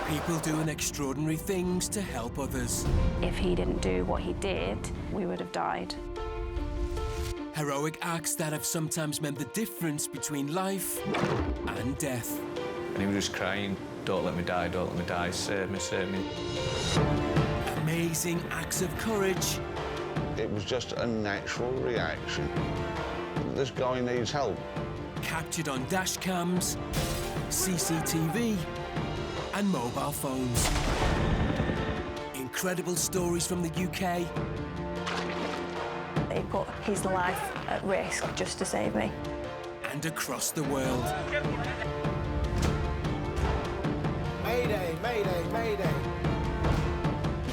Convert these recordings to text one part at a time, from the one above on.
People doing extraordinary things to help others. If he didn't do what he did, we would have died. Heroic acts that have sometimes meant the difference between life and death. And he was just crying, "Don't let me die, don't let me die, save me, save me." Amazing acts of courage. It was just a natural reaction. This guy needs help. Captured on dash cams, CCTV, and mobile phones. Incredible stories from the UK. He put his life at risk just to save me. And across the world. Mayday, mayday, mayday.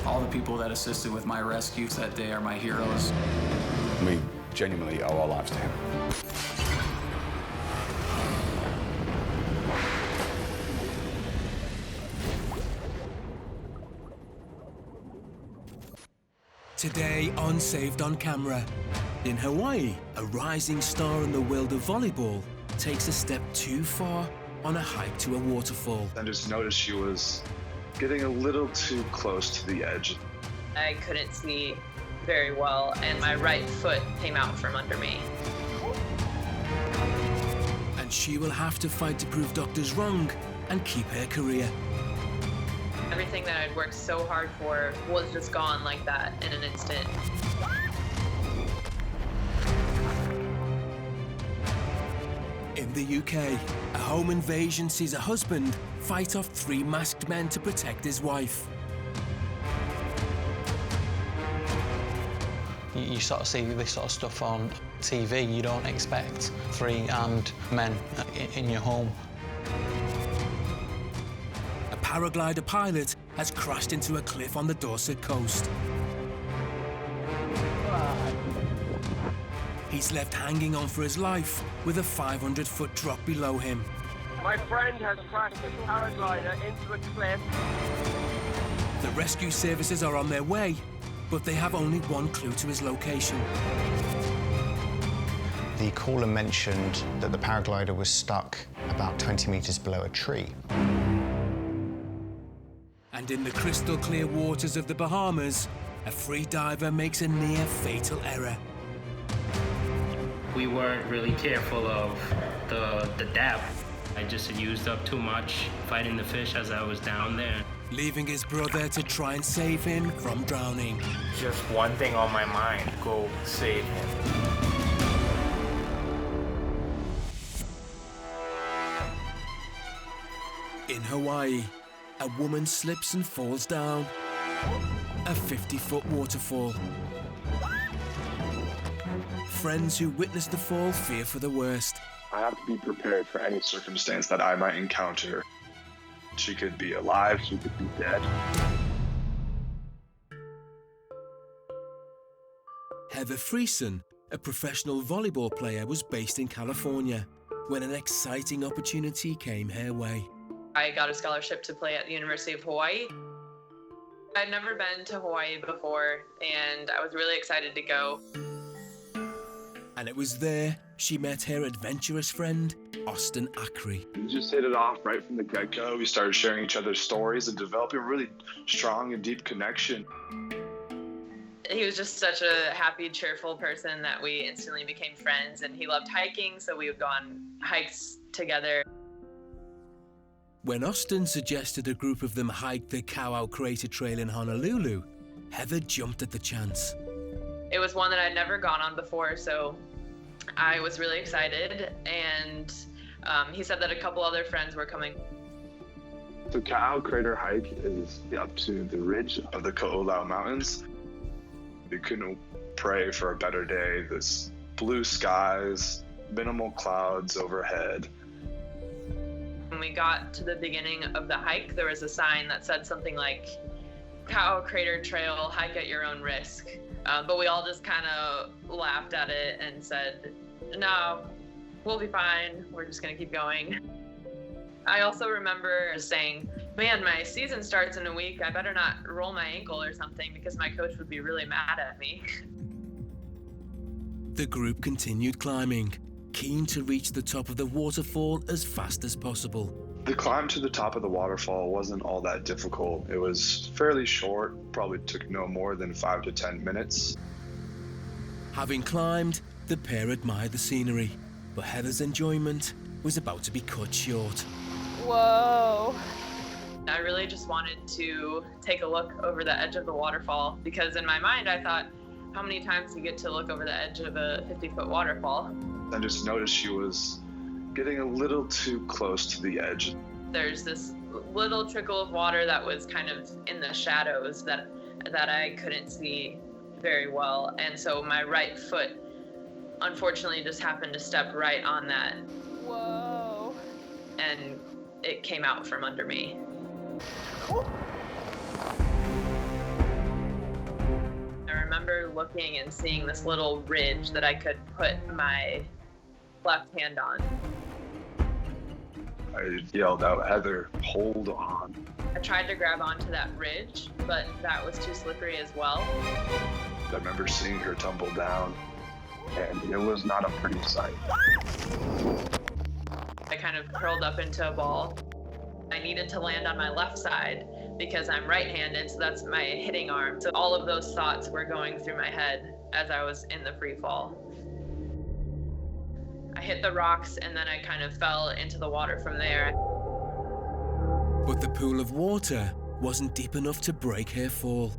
All the people that assisted with my rescues that day are my heroes. We genuinely owe our lives to him. Today on Saved on Camera. In Hawaii, a rising star in the world of volleyball takes a step too far on a hike to a waterfall. I just noticed she was getting a little too close to the edge. I couldn't see very well, and my right foot came out from under me. And she will have to fight to prove doctors wrong and keep her career. Everything that I'd worked so hard for was just gone like that in an instant. In the UK, a home invasion sees a husband fight off 3 masked men to protect his wife. You sort of see this sort of stuff on TV. You don't expect 3 armed men in your home. A paraglider pilot has crashed into a cliff on the Dorset coast. He's left hanging on for his life with a 500-foot drop below him. My friend has crashed his paraglider into a cliff. The rescue services are on their way, but they have only one clue to his location. The caller mentioned that the paraglider was stuck about 20 meters below a tree. And in the crystal clear waters of the Bahamas, a free diver makes a near fatal error. We weren't really careful of the depth. I just used up too much fighting the fish as I was down there. Leaving his brother to try and save him from drowning. Just one thing on my mind, go save him. In Hawaii, a woman slips and falls down a 50-foot waterfall. Friends who witnessed the fall fear for the worst. I have to be prepared for any circumstance that I might encounter. She could be alive, she could be dead. Heather Friesen, a professional volleyball player, was based in California when an exciting opportunity came her way. I got a scholarship to play at the University of Hawaii. I'd never been to Hawaii before, and I was really excited to go. And it was there she met her adventurous friend, Austin Ackery. We just hit it off right from the get-go. We started sharing each other's stories and developing a really strong and deep connection. He was just such a happy, cheerful person that we instantly became friends, and he loved hiking, so we would go on hikes together. When Austin suggested a group of them hike the Kawau Crater Trail in Honolulu, Heather jumped at the chance. It was one that I'd never gone on before, so I was really excited, and he said that a couple other friends were coming. The Kawau Crater hike is up to the ridge of the Ko'olau Mountains. We couldn't pray for a better day. This blue skies, minimal clouds overhead. When we got to the beginning of the hike, there was a sign that said something like, Kawau Crater Trail, hike at your own risk. But we all just kind of laughed at it and said, no, we'll be fine. We're just going to keep going. I also remember saying, man, my season starts in a week. I better not roll my ankle or something because my coach would be really mad at me. The group continued climbing, keen to reach the top of the waterfall as fast as possible. The climb to the top of the waterfall wasn't all that difficult. It was fairly short, probably took no more than 5 to 10 minutes. Having climbed, the pair admired the scenery, but Heather's enjoyment was about to be cut short. Whoa. I really just wanted to take a look over the edge of the waterfall because in my mind I thought, how many times do you get to look over the edge of a 50-foot waterfall? I just noticed she was getting a little too close to the edge. There's this little trickle of water that was kind of in the shadows that I couldn't see very well. And so my right foot, unfortunately, just happened to step right on that. Whoa. And it came out from under me. I remember looking and seeing this little ridge that I could put my left hand on. I yelled out, "Heather, hold on." I tried to grab onto that ridge, but that was too slippery as well. I remember seeing her tumble down, and it was not a pretty sight. I kind of curled up into a ball. I needed to land on my left side because I'm right-handed, so that's my hitting arm. So all of those thoughts were going through my head as I was in the free fall. I hit the rocks and then I kind of fell into the water from there. But the pool of water wasn't deep enough to break her fall.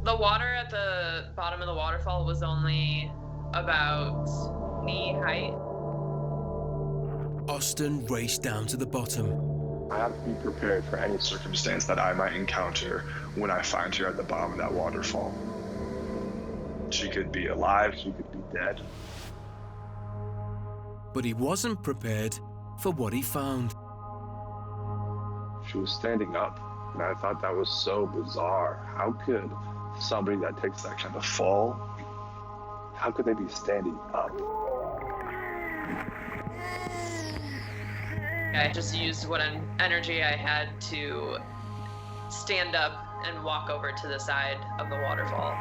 The water at the bottom of the waterfall was only about knee height. Austin raced down to the bottom. I have to be prepared for any circumstance that I might encounter when I find her at the bottom of that waterfall. She could be alive, she could be dead. But he wasn't prepared for what he found. She was standing up, and I thought that was so bizarre. How could somebody that takes that kind of fall, how could they be standing up? I just used what energy I had to stand up and walk over to the side of the waterfall.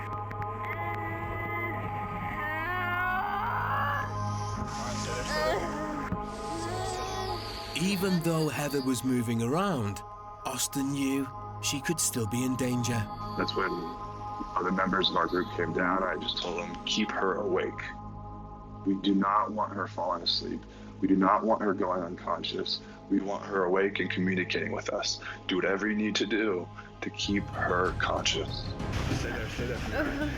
Even though Heather was moving around, Austin knew she could still be in danger. That's when other members of our group came down. I just told them, keep her awake. We do not want her falling asleep. We do not want her going unconscious. We want her awake and communicating with us. Do whatever you need to do to keep her conscious. Stay there, stay there.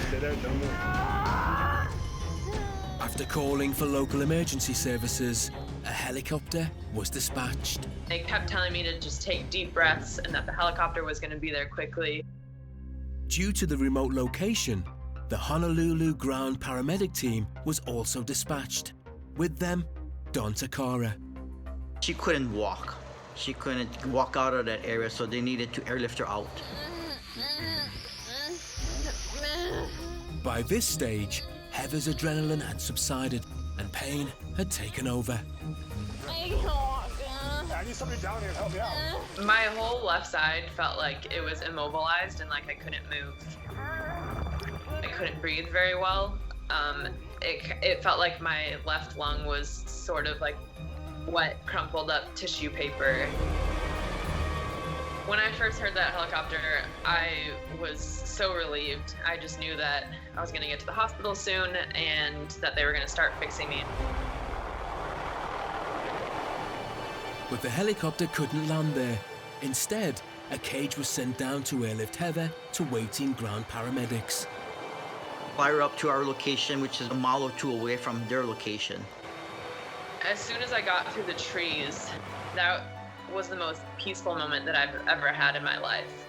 Stay there, don't move. After calling for local emergency services, a helicopter was dispatched. They kept telling me to just take deep breaths and that the helicopter was going to be there quickly. Due to the remote location, the Honolulu ground paramedic team was also dispatched. With them, Don Takara. She couldn't walk. She couldn't walk out of that area, so they needed to airlift her out. By this stage, Heather's adrenaline had subsided and pain had taken over. I need somebody down here to help me out. My whole left side felt like it was immobilized and like I couldn't move. I couldn't breathe very well. It felt like my left lung was sort of like wet, crumpled up tissue paper. When I first heard that helicopter, I was so relieved. I just knew that I was going to get to the hospital soon and that they were going to start fixing me. But the helicopter couldn't land there. Instead, a cage was sent down to airlift Heather to waiting ground paramedics. Fly her up to our location, which is a mile or two away from their location. As soon as I got through the trees, that was the most peaceful moment that I've ever had in my life.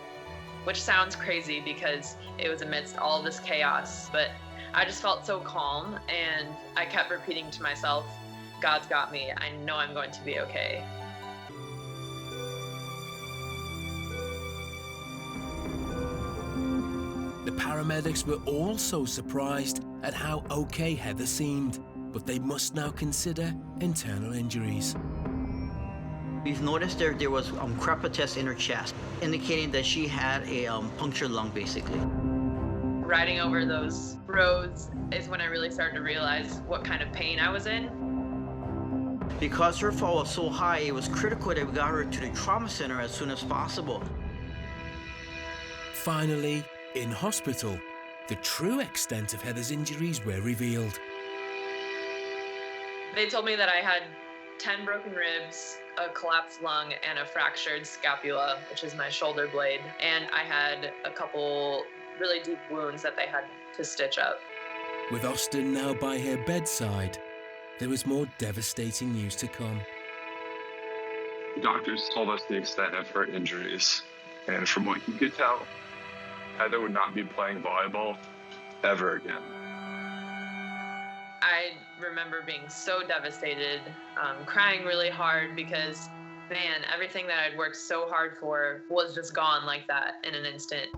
Which sounds crazy because it was amidst all this chaos, but I just felt so calm and I kept repeating to myself, God's got me. I know I'm going to be okay. The paramedics were also surprised at how okay Heather seemed, but they must now consider internal injuries. We've noticed there was crepitus in her chest, indicating that she had a punctured lung, basically. Riding over those roads is when I really started to realize what kind of pain I was in. Because her fall was so high, it was critical that we got her to the trauma center as soon as possible. Finally, in hospital, the true extent of Heather's injuries were revealed. They told me that I had 10 broken ribs, a collapsed lung, and a fractured scapula, which is my shoulder blade. And I had a couple really deep wounds that they had to stitch up. With Austin now by her bedside, there was more devastating news to come. The doctors told us the extent of her injuries, and from what you could tell, Heather would not be playing volleyball ever again. I remember being so devastated, crying really hard because, man, everything that I'd worked so hard for was just gone like that in an instant.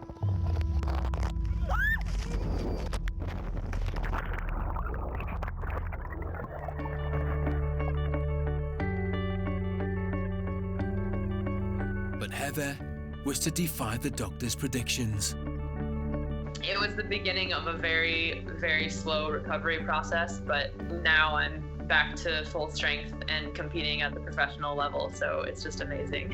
But Heather was to defy the doctor's predictions. It was the beginning of a very, very slow recovery process, but now I'm back to full strength and competing at the professional level, so it's just amazing.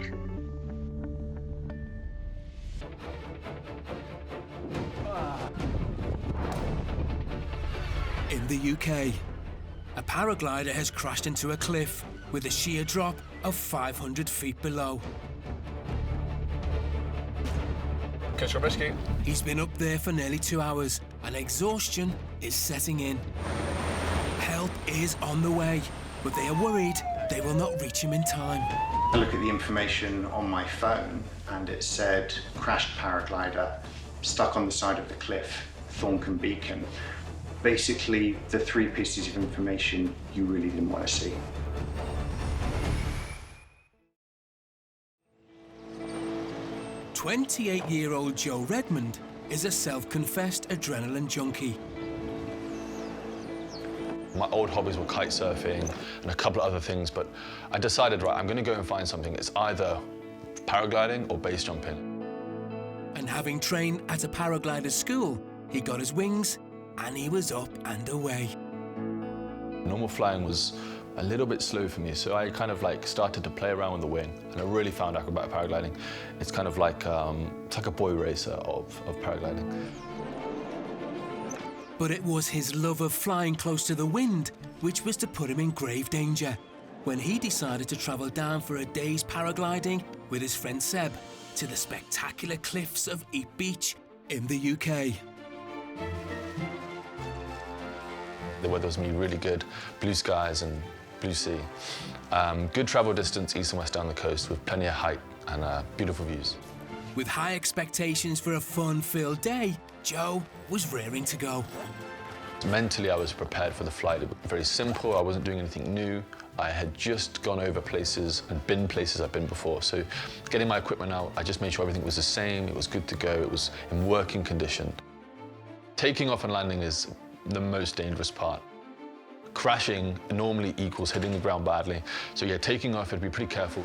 In the UK, a paraglider has crashed into a cliff with a sheer drop of 500 feet below. Catch rescue. He's been up there for nearly 2 hours and exhaustion is setting in. Help is on the way, but they are worried they will not reach him in time. I look at the information on my phone and it said crashed paraglider, stuck on the side of the cliff, Thorncombe Beacon. Basically, the 3 pieces of information you really didn't want to see. "28-year-old Joe Redmond is a self-confessed adrenaline junkie. My old hobbies were kite surfing and a couple of other things, but I decided, right, I'm going to go and find something. It's either paragliding or base jumping. And having trained at a paraglider school, he got his wings and he was up and away. Normal flying was a little bit slow for me, so I kind of like started to play around with the wing, and I really found out about paragliding. It's kind of like it's like a boy racer of paragliding. But it was his love of flying close to the wind which was to put him in grave danger when he decided to travel down for a day's paragliding with his friend Seb to the spectacular cliffs of Eat Beach in the UK. The weather was going to be really good, blue skies and blue sea. Good travel distance east and west down the coast with plenty of height and beautiful views. With high expectations for a fun-filled day, Joe was raring to go. Mentally, I was prepared for the flight. It was very simple. I wasn't doing anything new. I had just gone over places and been places I've been before. So getting my equipment out, I just made sure everything was the same. It was good to go. It was in working condition. Taking off and landing is the most dangerous part. Crashing normally equals hitting the ground badly. So yeah, taking off, I'd be pretty careful.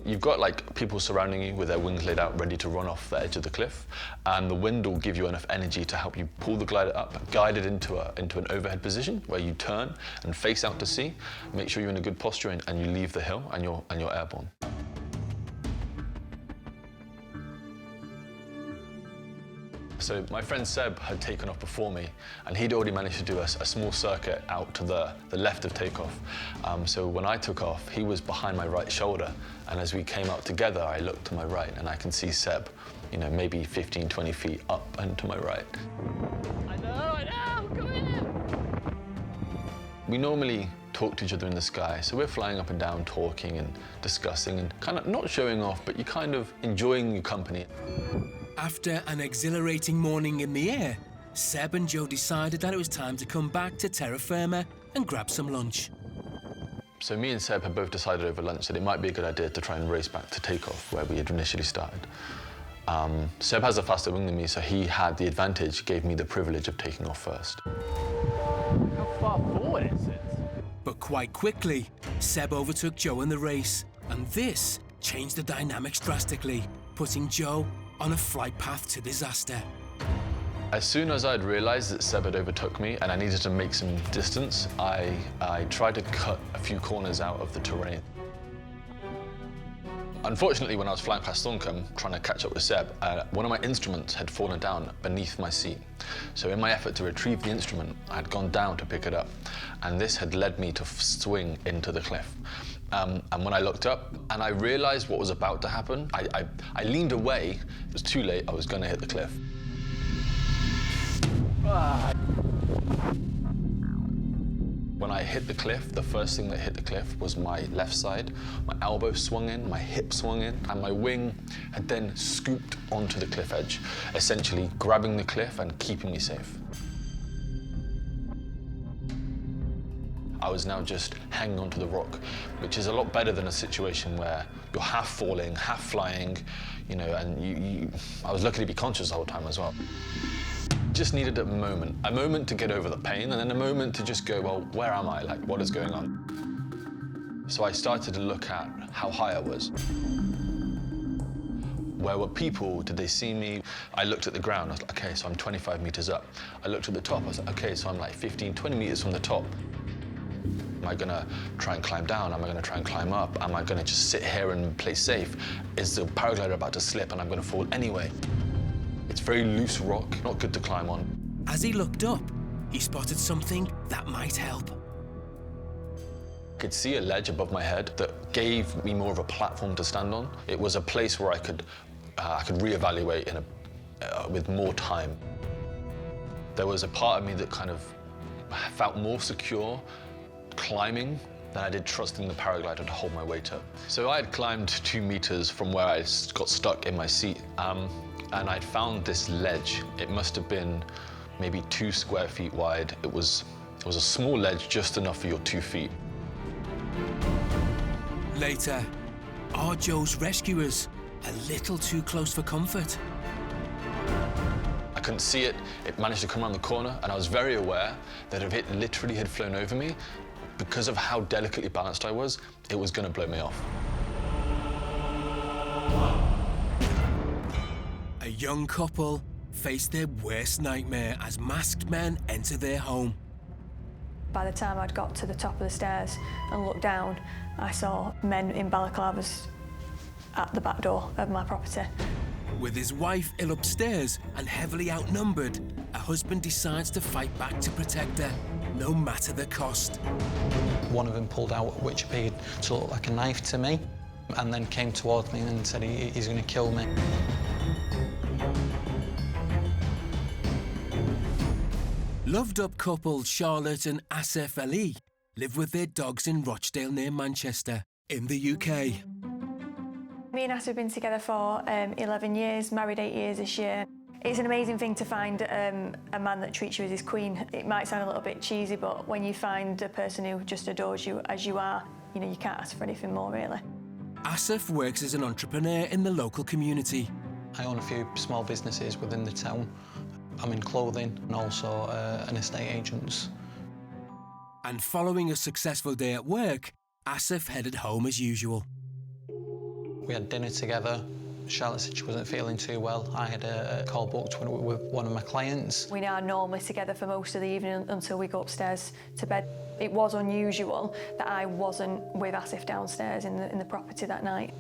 You've got like people surrounding you with their wings laid out, ready to run off the edge of the cliff, and the wind will give you enough energy to help you pull the glider up, guide it into an overhead position where you turn and face out to sea. Make sure you're in a good posture and you leave the hill and you're airborne. So my friend Seb had taken off before me, and he'd already managed to do a small circuit out to the left of takeoff. So when I took off, he was behind my right shoulder, and as we came out together, I looked to my right, and I can see Seb, you know, maybe 15, 20 feet up and to my right. I know, come in! We normally talk to each other in the sky, so we're flying up and down, talking and discussing, and kind of not showing off, but you're kind of enjoying your company. After an exhilarating morning in the air, Seb and Joe decided that it was time to come back to terra firma and grab some lunch. So me and Seb had both decided over lunch that it might be a good idea to try and race back to takeoff where we had initially started. Seb has a faster wing than me, so he had the advantage, gave me the privilege of taking off first. How far forward is it? But quite quickly, Seb overtook Joe in the race, and this changed the dynamics drastically, putting Joe on a flight path to disaster. As soon as I'd realized that Seb had overtook me and I needed to make some distance, I tried to cut a few corners out of the terrain. Unfortunately, when I was flying past Thorncombe, trying to catch up with Seb, one of my instruments had fallen down beneath my seat. So in my effort to retrieve the instrument, I had gone down to pick it up, and this had led me to swing into the cliff. And when I looked up and I realized what was about to happen, I leaned away. It was too late, I was gonna hit the cliff. When I hit the cliff, the first thing that hit the cliff was my left side. My elbow swung in, my hip swung in, and my wing had then scooped onto the cliff edge, essentially grabbing the cliff and keeping me safe. I was now just hanging onto the rock, which is a lot better than a situation where you're half falling, half flying, you know, and I was lucky to be conscious the whole time as well. Just needed a moment to get over the pain, and then a moment to just go, well, where am I? Like, what is going on? So I started to look at how high I was. Where were people? Did they see me? I looked at the ground. I was like, okay, so I'm 25 meters up. I looked at the top. I was like, okay, so I'm like 15, 20 meters from the top. Am I gonna try and climb down? Am I gonna try and climb up? Am I gonna just sit here and play safe? Is the paraglider about to slip and I'm gonna fall anyway? It's very loose rock, not good to climb on. As he looked up, he spotted something that might help. I could see a ledge above my head that gave me more of a platform to stand on. It was a place where I could reevaluate with more time. There was a part of me that kind of felt more secure climbing than I did trusting the paraglider to hold my weight up. So I had climbed 2 meters from where I got stuck in my seat, and I'd found this ledge. It must have been maybe 2 square feet wide. It was a small ledge, just enough for your 2 feet. Later, are Joe's rescuers a little too close for comfort? I couldn't see it. It managed to come around the corner, and I was very aware that if it literally had flown over me, because of how delicately balanced I was, it was gonna blow me off. A young couple face their worst nightmare as masked men enter their home. By the time I'd got to the top of the stairs and looked down, I saw men in balaclavas at the back door of my property. With his wife ill upstairs and heavily outnumbered, a husband decides to fight back to protect her, no matter the cost. One of them pulled out which appeared to look like a knife to me, and then came towards me and said he's going to kill me. Loved-up couple Charlotte and Asif Ali live with their dogs in Rochdale near Manchester, in the UK. Me and Asif have been together for 11 years, married 8 years this year. It's an amazing thing to find a man that treats you as his queen. It might sound a little bit cheesy, but when you find a person who just adores you as you are, you know, you can't ask for anything more, really. Asif works as an entrepreneur in the local community. I own a few small businesses within the town. I'm in clothing and also an estate agent. And following a successful day at work, Asif headed home as usual. We had dinner together. Charlotte said she wasn't feeling too well. I had a call booked with one of my clients. We are normally together for most of the evening until we go upstairs to bed. It was unusual that I wasn't with Asif downstairs in the property that night.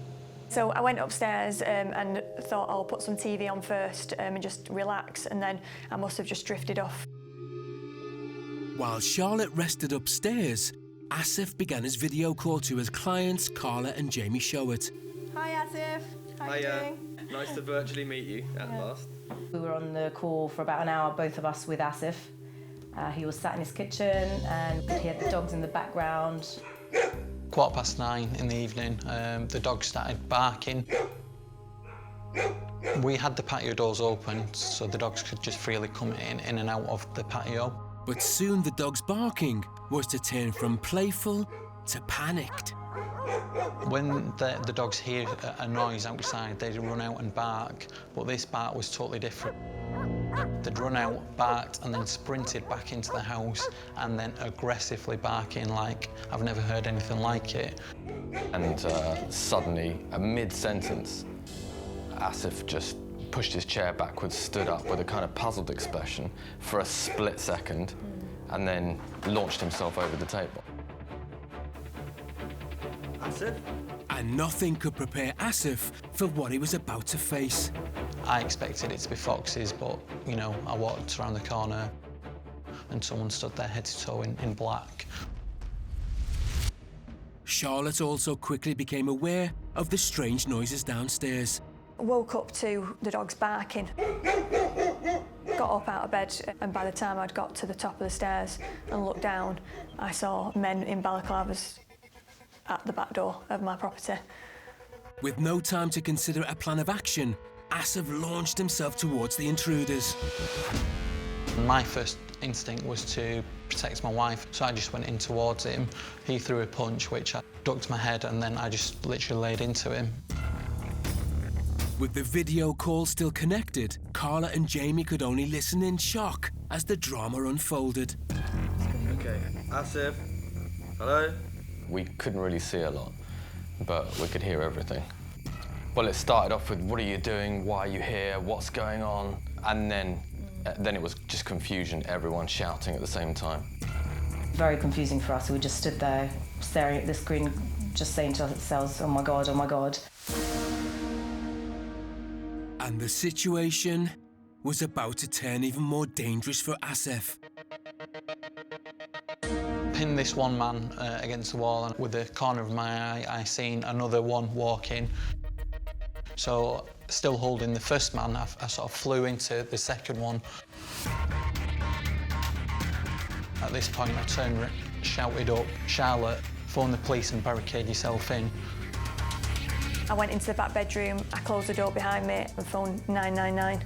So I went upstairs and thought I'll put some TV on first and just relax, and then I must have just drifted off. While Charlotte rested upstairs, Asif began his video call to his clients, Carla and Jamie Showett. Hi Asif, how are you doing? Nice to virtually meet you at last. We were on the call for about an hour, both of us with Asif. He was sat in his kitchen and he had the dogs in the background. 9:15 in the evening, the dogs started barking. We had the patio doors open so the dogs could just freely come in and out of the patio. But soon the dog's barking was to turn from playful to panicked. When the dogs hear a noise outside, they'd run out and bark, but this bark was totally different. They'd run out, barked, and then sprinted back into the house, and then aggressively barking like I've never heard anything like it. And suddenly, mid-sentence, Asif just pushed his chair backwards, stood up with a kind of puzzled expression for a split second, and then launched himself over the table. Asif? And nothing could prepare Asif for what he was about to face. I expected it to be foxes, but, you know, I walked around the corner and someone stood there head to toe in black. Charlotte also quickly became aware of the strange noises downstairs. Woke up to the dogs barking. Got up out of bed, and by the time I'd got to the top of the stairs and looked down, I saw men in balaclavas at the back door of my property. With no time to consider a plan of action, Asif launched himself towards the intruders. My first instinct was to protect my wife, so I just went in towards him. He threw a punch, which I ducked my head, and then I just literally laid into him. With the video call still connected, Carla and Jamie could only listen in shock as the drama unfolded. Okay, Asif, hello? We couldn't really see a lot, but we could hear everything. Well, it started off with, what are you doing? Why are you here? What's going on? And then it was just confusion, everyone shouting at the same time. Very confusing for us. We just stood there staring at the screen, just saying to ourselves, oh my God, oh my God. And the situation was about to turn even more dangerous for Asif. Pinned this one man against the wall, and with the corner of my eye, I seen another one walk in. So, still holding the first man, I sort of flew into the second one. At this point, I turned, shouted up, Charlotte, phone the police and barricade yourself in. I went into the back bedroom, I closed the door behind me and phoned 999.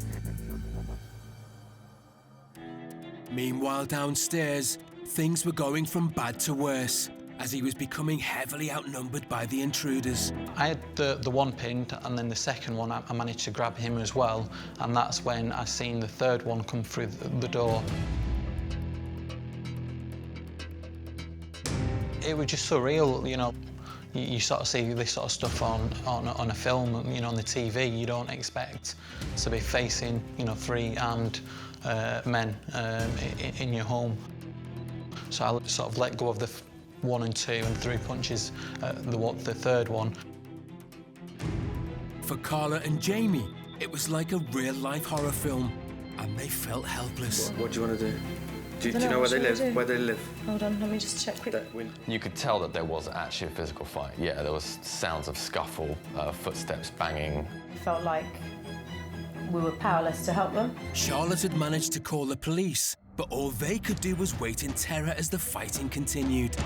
Meanwhile, downstairs, things were going from bad to worse as he was becoming heavily outnumbered by the intruders. I had the one pinned, and then the second one, I managed to grab him as well, and that's when I seen the third one come through the door. It was just surreal, you know. You sort of see this sort of stuff on a film, you know, on the TV. You don't expect to be facing, you know, 3 armed men in your home. So I sort of let go of the 1 and 2 and 3 punches at the third one. For Carla and Jamie, it was like a real-life horror film, and they felt helpless. What do you want to do? Do you know where they live? Where they live? Hold on, let me just check quickly. You could tell that there was actually a physical fight. Yeah, there was sounds of scuffle, footsteps banging. It felt like we were powerless to help them. Charlotte had managed to call the police, but all they could do was wait in terror as the fighting continued.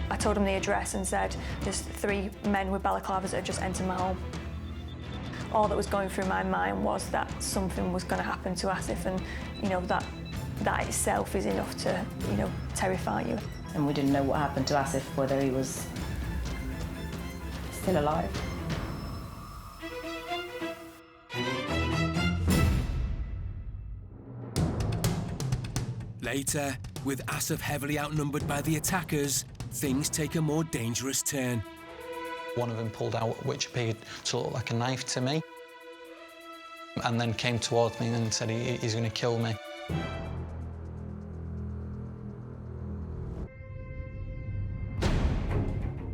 I told them the address and said, there's 3 men with balaclavas that have just entered my home. All that was going through my mind was that something was going to happen to Asif, and, you know, that itself is enough to, you know, terrify you. And we didn't know what happened to Asif, whether he was still alive. Later, with Asif heavily outnumbered by the attackers, things take a more dangerous turn. One of them pulled out which appeared to look like a knife to me, and then came towards me and said he's going to kill me.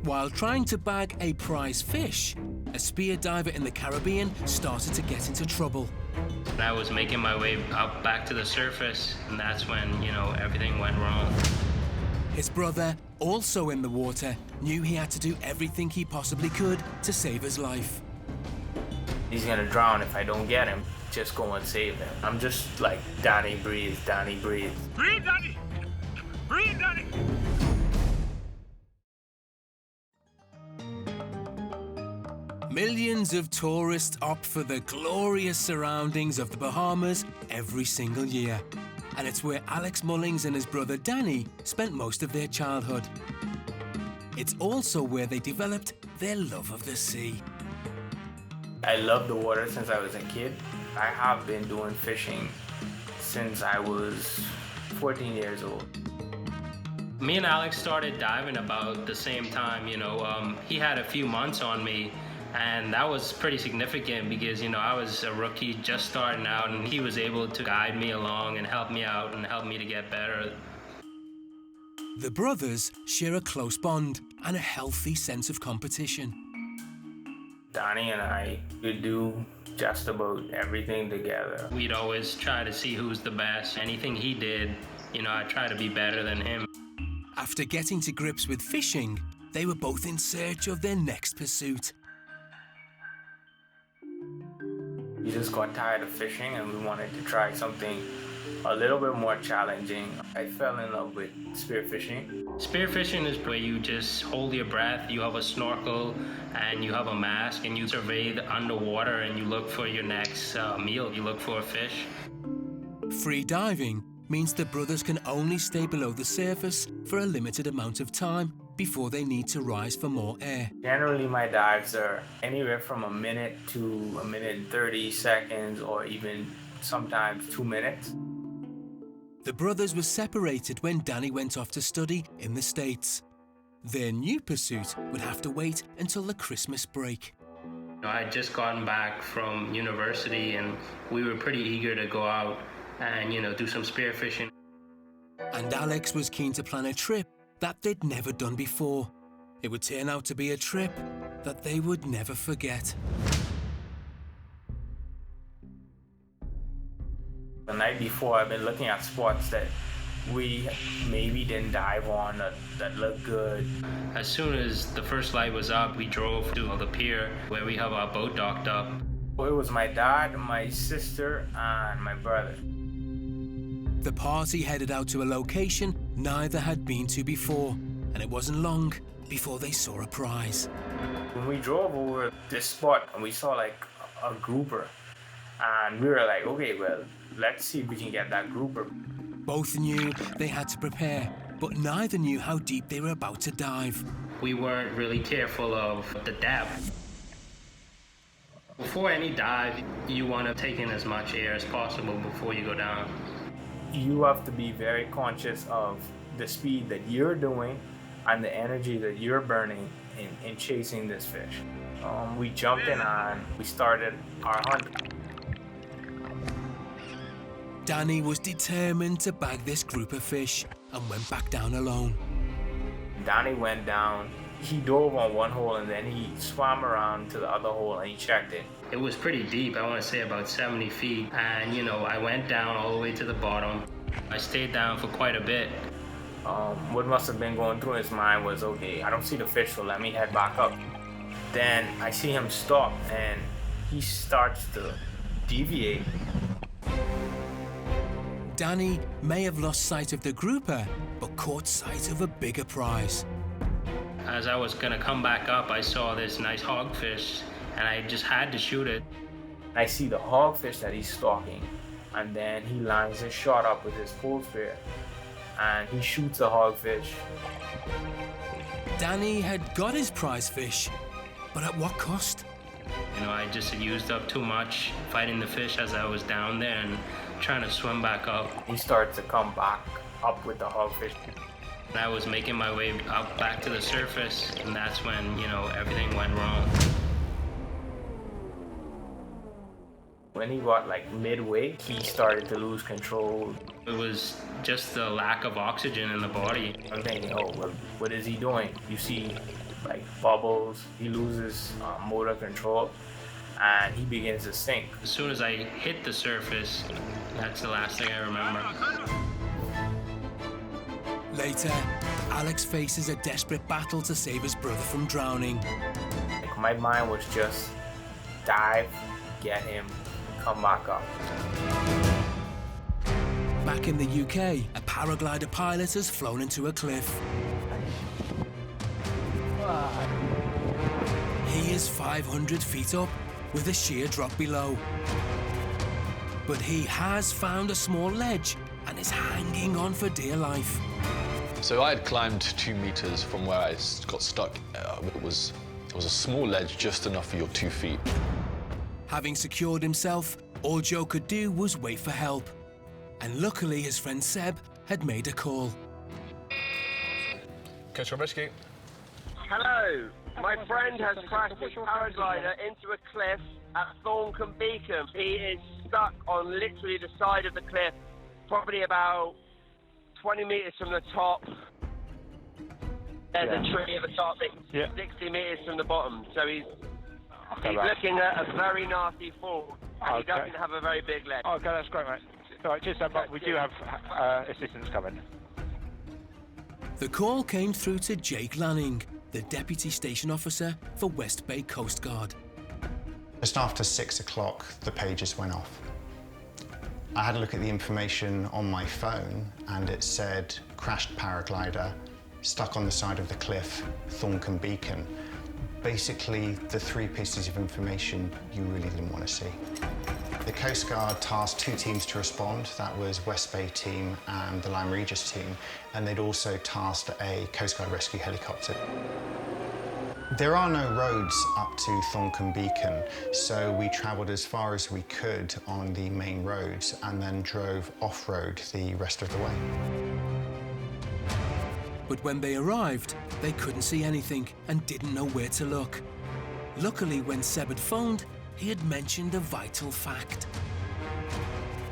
While trying to bag a prize fish, a spear diver in the Caribbean started to get into trouble. I was making my way up back to the surface, and that's when, you know, everything went wrong. His brother, also in the water, knew he had to do everything he possibly could to save his life. He's gonna drown if I don't get him. Just go and save him. I'm just like, Danny, breathe, Danny, breathe. Breathe, Danny! Breathe, Danny! Millions of tourists opt for the glorious surroundings of the Bahamas every single year. And it's where Alex Mullings and his brother Danny spent most of their childhood. It's also where they developed their love of the sea. I love the water since I was a kid. I have been doing fishing since I was 14 years old. Me and Alex started diving about the same time, you know. He had a few months on me, And that was pretty significant because, you know, I was a rookie just starting out, and he was able to guide me along and help me out and help me to get better. The brothers share a close bond and a healthy sense of competition. Donnie and I would do just about everything together. We'd always try to see who's the best. Anything he did, you know, I'd try to be better than him. After getting to grips with fishing, they were both in search of their next pursuit. We just got tired of fishing and we wanted to try something a little bit more challenging. I fell in love with spearfishing. Spearfishing is where you just hold your breath, you have a snorkel and you have a mask, and you survey the underwater and you look for your next meal. You look for a fish. Free diving means the brothers can only stay below the surface for a limited amount of time before they need to rise for more air. Generally, my dives are anywhere from a minute to a minute and 30 seconds, or even sometimes 2 minutes. The brothers were separated when Danny went off to study in the States. Their new pursuit would have to wait until the Christmas break. I had just gotten back from university and we were pretty eager to go out and, you know, do some spearfishing. And Alex was keen to plan a trip that they'd never done before. It would turn out to be a trip that they would never forget. The night before, I've been looking at spots that we maybe didn't dive on that looked good. As soon as the first light was up, we drove to the pier where we have our boat docked up. It was my dad, my sister, and my brother. The party headed out to a location neither had been to before, and it wasn't long before they saw a prize. When we drove over this spot, and we saw like a grouper, and we were like, okay, well, let's see if we can get that grouper. Both knew they had to prepare, but neither knew how deep they were about to dive. We weren't really careful of the depth. Before any dive, you want to take in as much air as possible before you go down. You have to be very conscious of the speed that you're doing and the energy that you're burning in chasing this fish. We jumped in and we started our hunt. Danny was determined to bag this group of fish and went back down alone. Danny went down, he dove on one hole and then he swam around to the other hole and he checked it. It was pretty deep, I want to say about 70 feet. And you know, I went down all the way to the bottom. I stayed down for quite a bit. What must have been going through his mind was, okay, I don't see the fish, so let me head back up. Then I see him stop and he starts to deviate. Danny may have lost sight of the grouper, but caught sight of a bigger prize. As I was gonna come back up, I saw this nice hogfish, and I just had to shoot it. I see the hogfish that he's stalking, and then he lines his shot up with his pole spear, and he shoots a hogfish. Danny had got his prize fish, but at what cost? You know, I just used up too much fighting the fish as I was down there and trying to swim back up. He starts to come back up with the hogfish. And I was making my way up back to the surface, and that's when, you know, everything went wrong. When he got like midway, he started to lose control. It was just the lack of oxygen in the body. I'm thinking, oh, well, what is he doing? You see like bubbles, he loses motor control, and he begins to sink. As soon as I hit the surface, that's the last thing I remember. Later, Alex faces a desperate battle to save his brother from drowning. Like, my mind was just dive, get him, come back up. Back in the UK, a paraglider pilot has flown into a cliff. He is 500 feet up with a sheer drop below. But he has found a small ledge and is hanging on for dear life. So I had climbed 2 meters from where I got stuck. It was a small ledge, just enough for your 2 feet. Having secured himself, all Joe could do was wait for help. And luckily, his friend Seb had made a call. Catch your biscuit. Hello. My friend has crashed his paraglider into a cliff at Thorncombe Beacon. He is stuck on literally the side of the cliff, probably about 20 metres from the top. There's a tree at the top, it's 60 metres from the bottom. So he's looking at a very nasty fall. And he doesn't have a very big leg. Okay, that's great, mate. All right, cheers, but we do have assistance coming. The call came through to Jake Lanning, the Deputy Station Officer for West Bay Coast Guard. Just after 6 o'clock, the pages went off. I had a look at the information on my phone and it said crashed paraglider, stuck on the side of the cliff, Thorncombe Beacon. Basically, the 3 pieces of information you really didn't want to see. The Coast Guard tasked 2 teams to respond. That was West Bay team and the Lyme Regis team, and they'd also tasked a Coast Guard rescue helicopter. There are no roads up to Thorncombe Beacon, so we travelled as far as we could on the main roads and then drove off-road the rest of the way. But when they arrived, they couldn't see anything and didn't know where to look. Luckily, when Seb had phoned, he had mentioned a vital fact.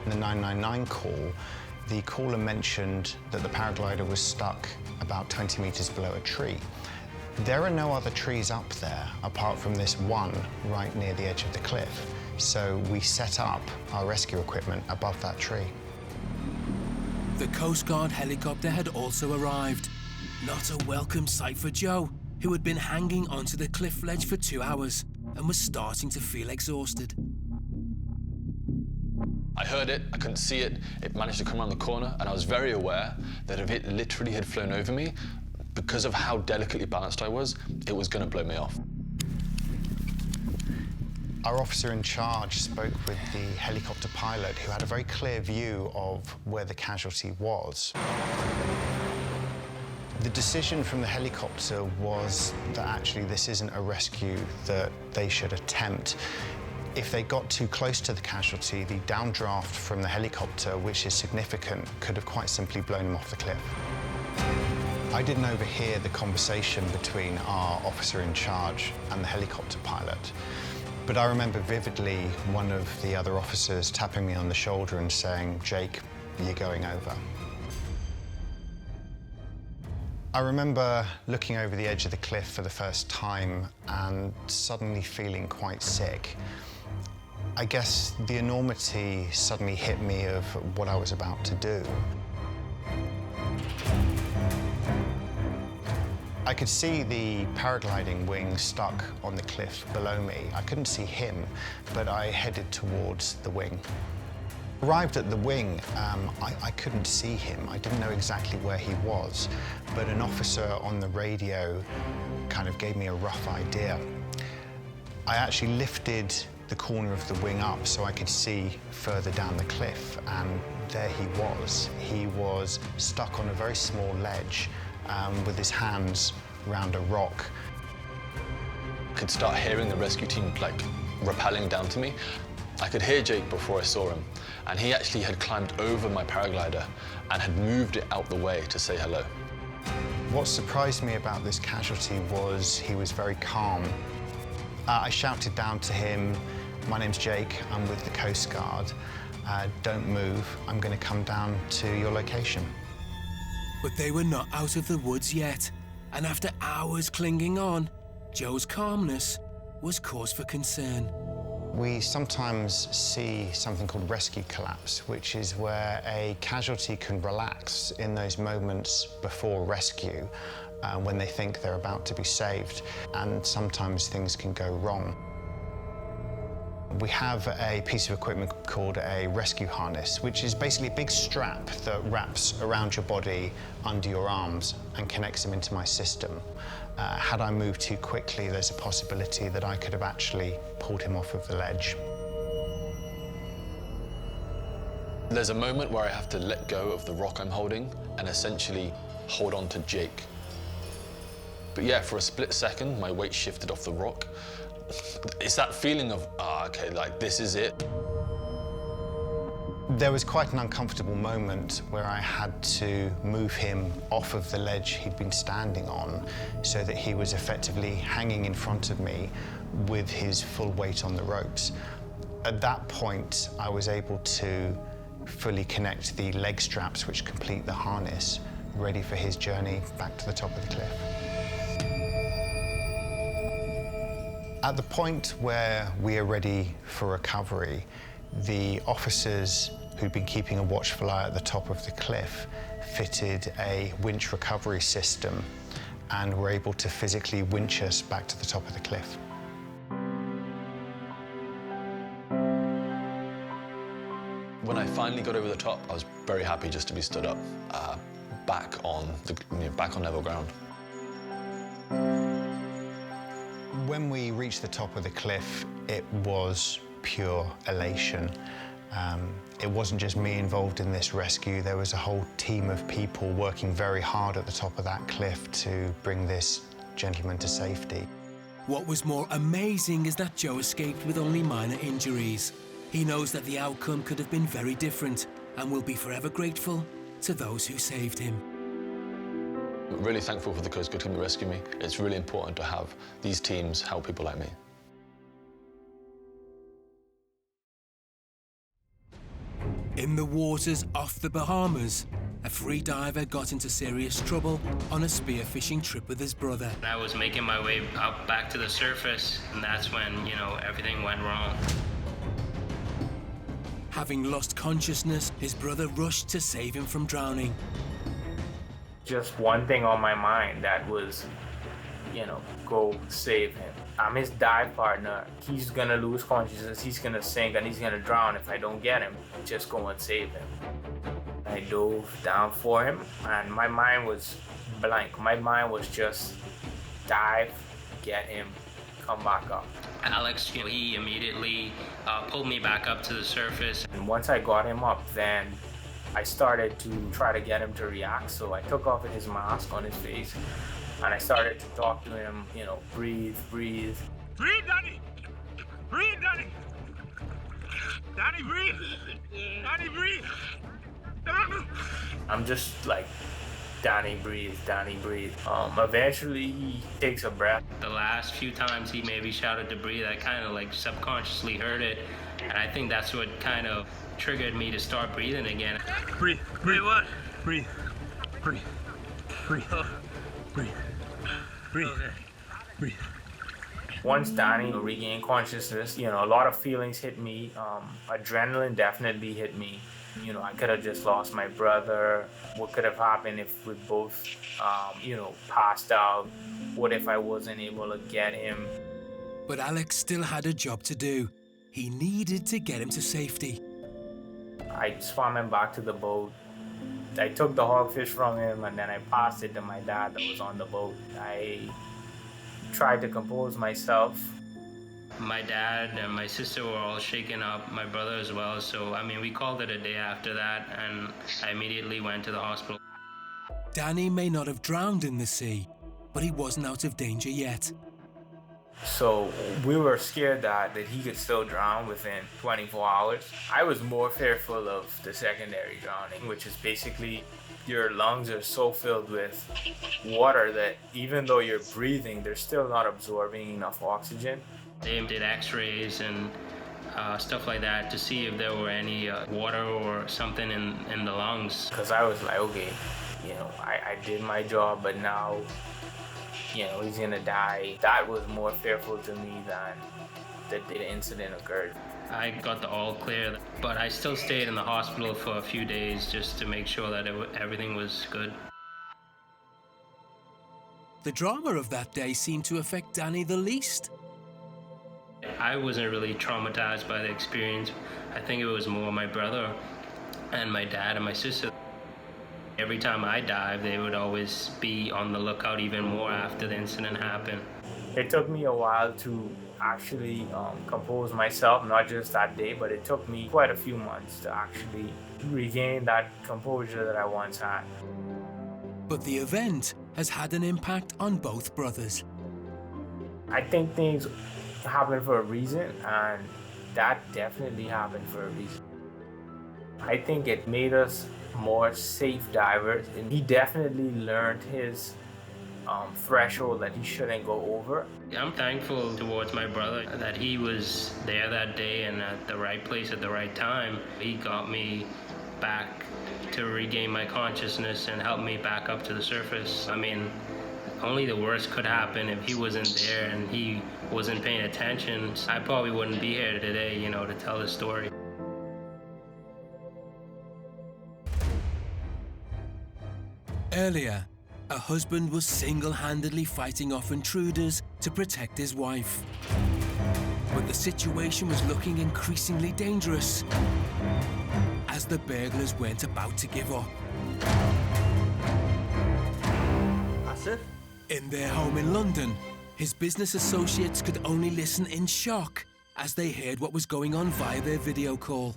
In the 999 call, the caller mentioned that the paraglider was stuck about 20 metres below a tree. There are no other trees up there apart from this one right near the edge of the cliff. So we set up our rescue equipment above that tree. The Coast Guard helicopter had also arrived. Not a welcome sight for Joe, who had been hanging onto the cliff ledge for 2 hours and was starting to feel exhausted. I heard it, I couldn't see it, it managed to come around the corner, and I was very aware that if it literally had flown over me, because of how delicately balanced I was, it was going to blow me off. Our officer in charge spoke with the helicopter pilot, who had a very clear view of where the casualty was. The decision from the helicopter was that actually this isn't a rescue that they should attempt. If they got too close to the casualty, the downdraft from the helicopter, which is significant, could have quite simply blown them off the cliff. I didn't overhear the conversation between our officer in charge and the helicopter pilot, but I remember vividly one of the other officers tapping me on the shoulder and saying, "Jake, you're going over." I remember looking over the edge of the cliff for the first time and suddenly feeling quite sick. I guess the enormity suddenly hit me of what I was about to do. I could see the paragliding wing stuck on the cliff below me. I couldn't see him, but I headed towards the wing. Arrived at the wing, I couldn't see him. I didn't know exactly where he was, but an officer on the radio kind of gave me a rough idea. I actually lifted the corner of the wing up so I could see further down the cliff, and there he was. He was stuck on a very small ledge with his hands around a rock. I could start hearing the rescue team rappelling down to me. I could hear Jake before I saw him, and he actually had climbed over my paraglider and had moved it out the way to say hello. What surprised me about this casualty was he was very calm. I shouted down to him, "My name's Jake, I'm with the Coast Guard. Don't move, I'm going to come down to your location." But they were not out of the woods yet, and after hours clinging on, Joe's calmness was cause for concern. We sometimes see something called rescue collapse, which is where a casualty can relax in those moments before rescue when they think they're about to be saved, and sometimes things can go wrong. We have a piece of equipment called a rescue harness, which is basically a big strap that wraps around your body under your arms and connects them into my system. Had I moved too quickly, there's a possibility that I could have actually pulled him off of the ledge. There's a moment where I have to let go of the rock I'm holding and essentially hold on to Jake. But yeah, for a split second, my weight shifted off the rock. It's that feeling of, okay, this is it. There was quite an uncomfortable moment where I had to move him off of the ledge he'd been standing on so that he was effectively hanging in front of me with his full weight on the ropes. At that point, I was able to fully connect the leg straps which complete the harness, ready for his journey back to the top of the cliff. At the point where we are ready for recovery, the officers who'd been keeping a watchful eye at the top of the cliff fitted a winch recovery system and were able to physically winch us back to the top of the cliff. When I finally got over the top, I was very happy just to be stood up, back on level ground. When we reached the top of the cliff, it was pure elation. It wasn't just me involved in this rescue. There was a whole team of people working very hard at the top of that cliff to bring this gentleman to safety. What was more amazing is that Joe escaped with only minor injuries. He knows that the outcome could have been very different and will be forever grateful to those who saved him. I'm really thankful for the Coast Guard team to rescue me. It's really important to have these teams help people like me. In the waters off the Bahamas, a free diver got into serious trouble on a spearfishing trip with his brother. I was making my way up back to the surface, and that's when, you know, everything went wrong. Having lost consciousness, his brother rushed to save him from drowning. Just one thing on my mind, that was, you know, go save him. I'm his dive partner. He's gonna lose consciousness, he's gonna sink, and he's gonna drown if I don't get him. Just go and save him. I dove down for him, and my mind was blank. My mind was just dive, get him, come back up. Alex, you know, he immediately pulled me back up to the surface. And once I got him up, then I started to try to get him to react. So I took off his mask on his face, and I started to talk to him, you know, breathe, breathe. Breathe, Danny! Breathe, Danny! Danny, breathe! Danny, breathe! I'm just like, Danny, breathe, Danny, breathe. Eventually, he takes a breath. The last few times he maybe shouted to breathe, I kind of like subconsciously heard it. And I think that's what kind of triggered me to start breathing again. Breathe, breathe, what? Breathe, breathe, breathe, breathe, breathe, breathe. Once Danny regained consciousness, you know, a lot of feelings hit me. Adrenaline definitely hit me. You know, I could have just lost my brother. What could have happened if we both, you know, passed out? What if I wasn't able to get him? But Alex still had a job to do. He needed to get him to safety. I swam him back to the boat. I took the hogfish from him, and then I passed it to my dad that was on the boat. I tried to compose myself. My dad and my sister were all shaken up, my brother as well. So, I mean, we called it a day after that, and I immediately went to the hospital. Danny may not have drowned in the sea, but he wasn't out of danger yet. So we were scared that he could still drown within 24 hours. I was more fearful of the secondary drowning, which is basically your lungs are so filled with water that even though you're breathing, they're still not absorbing enough oxygen. They did x-rays and stuff like that to see if there were any water or something in the lungs. Because I was like, okay, you know, I did my job, but now, you know, he's gonna die. That was more fearful to me than that the incident occurred. I got the all clear, but I still stayed in the hospital for a few days just to make sure that everything was good. The drama of that day seemed to affect Danny the least. I wasn't really traumatized by the experience. I think it was more my brother and my dad and my sister. Every time I dive, they would always be on the lookout even more after the incident happened. It took me a while to actually compose myself, not just that day, but it took me quite a few months to actually regain that composure that I once had. But the event has had an impact on both brothers. I think things happen for a reason, and that definitely happened for a reason. I think it made us more safe divers, and he definitely learned his threshold that he shouldn't go over. I'm thankful towards my brother that he was there that day and at the right place at the right time. He got me back to regain my consciousness and help me back up to the surface. I mean, only the worst could happen if he wasn't there and he wasn't paying attention. I probably wouldn't be here today, you know, to tell the story. Earlier, a husband was single-handedly fighting off intruders to protect his wife. But the situation was looking increasingly dangerous as the burglars weren't about to give up. Asif? In their home in London, his business associates could only listen in shock as they heard what was going on via their video call.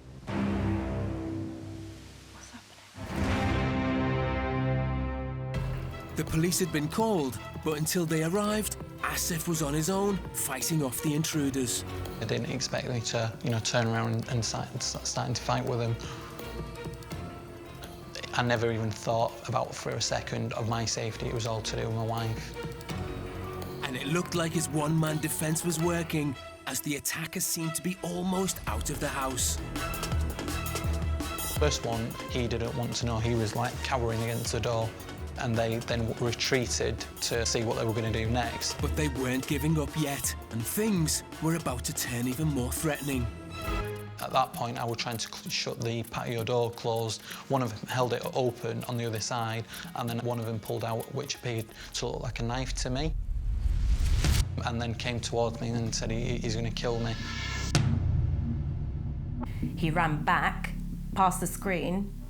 The police had been called, but until they arrived, Asif was on his own, fighting off the intruders. I didn't expect me to, turn around and starting to fight with them. I never even thought about for a second of my safety. It was all to do with my wife. And it looked like his one-man defense was working, as the attackers seemed to be almost out of the house. First one, he didn't want to know. He was like cowering against the door. And they then retreated to see what they were going to do next. But they weren't giving up yet, and things were about to turn even more threatening. At that point, I was trying to shut the patio door closed. One of them held it open on the other side, and then one of them pulled out, which appeared to look like a knife to me, and then came towards me and said he's going to kill me. He ran back past the screen,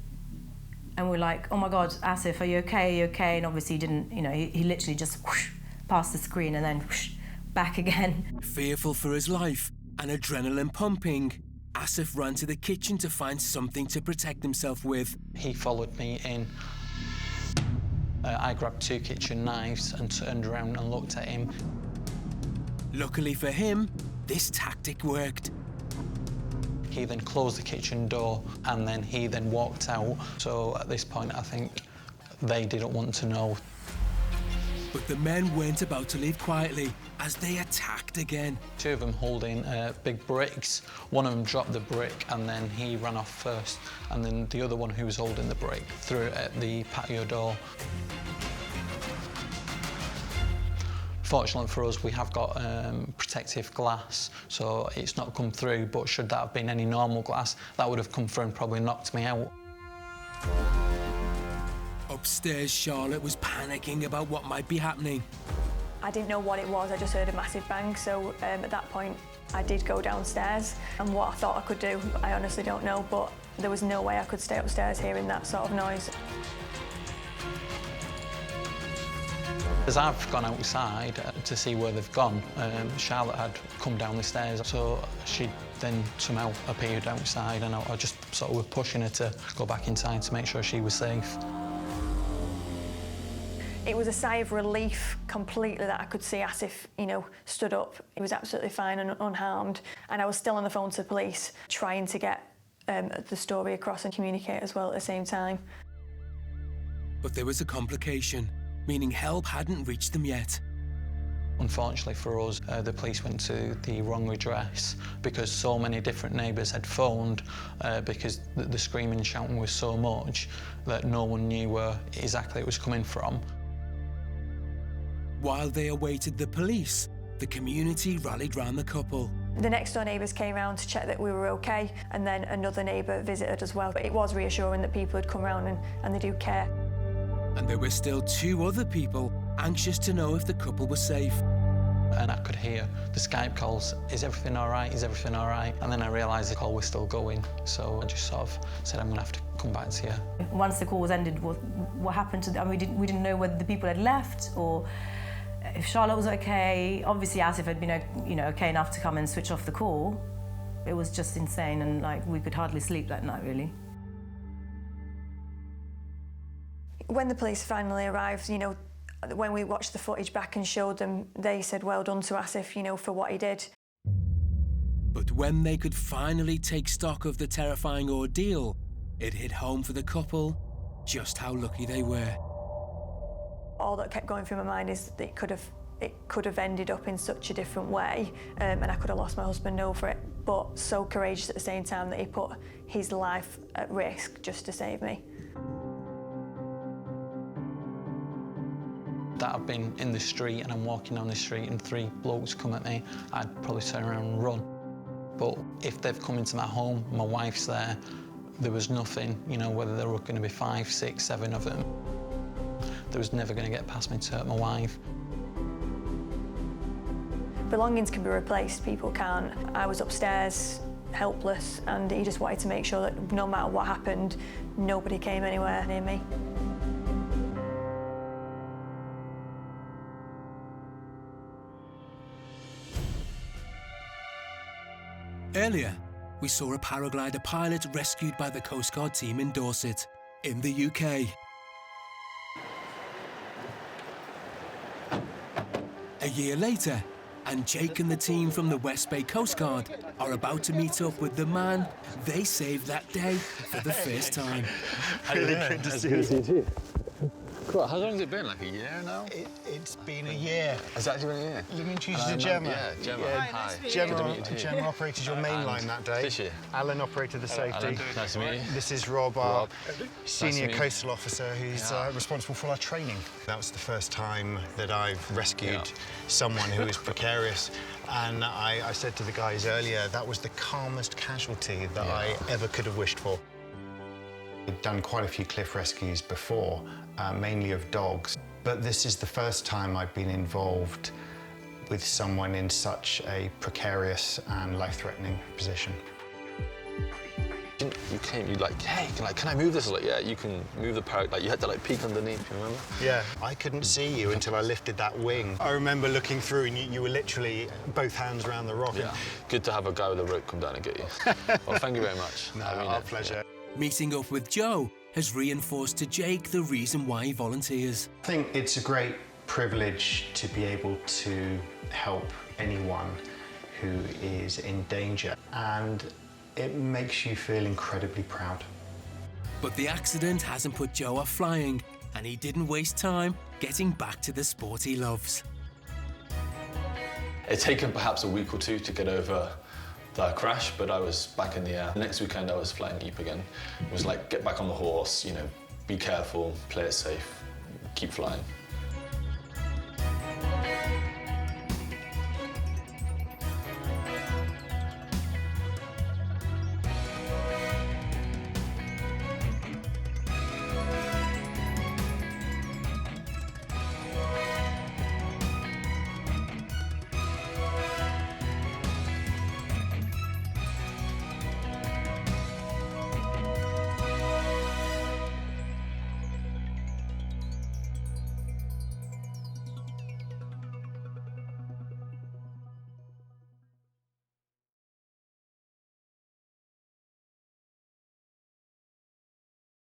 and we're like, oh my God, Asif, are you okay? Are you okay? And obviously he didn't, he literally just whoosh, past the screen and then whoosh, back again. Fearful for his life and adrenaline pumping, Asif ran to the kitchen to find something to protect himself with. He followed me in. I grabbed 2 kitchen knives and turned around and looked at him. Luckily for him, this tactic worked. He then closed the kitchen door and then he then walked out. So at this point, I think they didn't want to know. But the men weren't about to leave quietly as they attacked again. 2 of them holding big bricks. One of them dropped the brick and then he ran off first. And then the other one who was holding the brick threw it at the patio door. Fortunately for us, we have got protective glass, so it's not come through, but should that have been any normal glass, that would have come through and probably knocked me out. Upstairs, Charlotte was panicking about what might be happening. I didn't know what it was, I just heard a massive bang, so at that point I did go downstairs, and what I thought I could do, I honestly don't know, but there was no way I could stay upstairs hearing that sort of noise. As I've gone outside to see where they've gone, Charlotte had come down the stairs, so she then somehow appeared outside, and I just sort of was pushing her to go back inside to make sure she was safe. It was a sigh of relief completely that I could see Asif, stood up. He was absolutely fine and unharmed, and I was still on the phone to the police, trying to get the story across and communicate as well at the same time. But there was a complication, meaning help hadn't reached them yet. Unfortunately for us, the police went to the wrong address because so many different neighbours had phoned because the screaming and shouting was so much that no one knew where exactly it was coming from. While they awaited the police, the community rallied round the couple. The next door neighbours came round to check that we were okay, and then another neighbour visited as well. But it was reassuring that people had come round and they do care. And there were still 2 other people anxious to know if the couple was safe. And I could hear the Skype calls, is everything all right, is everything all right? And then I realised the call was still going, so I just sort of said, I'm going to have to come back to you. Once the call was ended, what happened to them? We didn't know whether the people had left or if Charlotte was okay. Obviously, Asif had been okay enough to come and switch off the call. It was just insane, and we could hardly sleep that night, really. When the police finally arrived, when we watched the footage back and showed them, they said well done to Asif, for what he did. But when they could finally take stock of the terrifying ordeal, It hit home for the couple just how lucky they were. All that kept going through my mind is that it could have ended up in such a different way, and I could have lost my husband over it, but so courageous at the same time that he put his life at risk just to save me. That I've been in the street and I'm walking down the street and 3 blokes come at me, I'd probably turn around and run. But if they've come into my home, my wife's there, there was nothing, you know, whether there were going to be 5, 6, 7 of them. There was never going to get past me to hurt my wife. Belongings can be replaced, people can't. I was upstairs, helpless, and he just wanted to make sure that no matter what happened, nobody came anywhere near me. Earlier, we saw a paraglider pilot rescued by the Coast Guard team in Dorset, in the UK. A year later, and Jake and the team from the West Bay Coast Guard are about to meet up with the man they saved that day for the first time. Really good to see you. Cool. How long has it been? Like a year now? It's been a year. Has it actually been a year? Let me introduce you to Gemma. Yeah, Gemma. Hi. Gemma operated your main line that day. Did she? Alan operated the safety. Alan. Nice to meet you. This is Rob, our senior Nice coastal officer who's responsible for our training. That was the first time that I've rescued someone who was precarious. And I said to the guys earlier, that was the calmest casualty that I ever could have wished for. We've done quite a few cliff rescues before, mainly of dogs, but this is the first time I've been involved with someone in such a precarious and life-threatening position. You came, you like, hey, can I move this? I was like, yeah, you can move the parrot. Like, you had to like peek underneath, you remember? Yeah, I couldn't see you until I lifted that wing. I remember looking through and you were literally both hands around the rock. Yeah, good to have a guy with a rope come down and get you. Well, thank you very much. No, our pleasure. Meeting up with Joe has reinforced to Jake the reason why he volunteers. I think it's a great privilege to be able to help anyone who is in danger, and it makes you feel incredibly proud. But the accident hasn't put Joe off flying, and he didn't waste time getting back to the sport he loves. It's taken perhaps a week or two to get over the crash, but I was back in the air. The next weekend I was flying Eep again. It was like, get back on the horse, you know, be careful, play it safe, keep flying.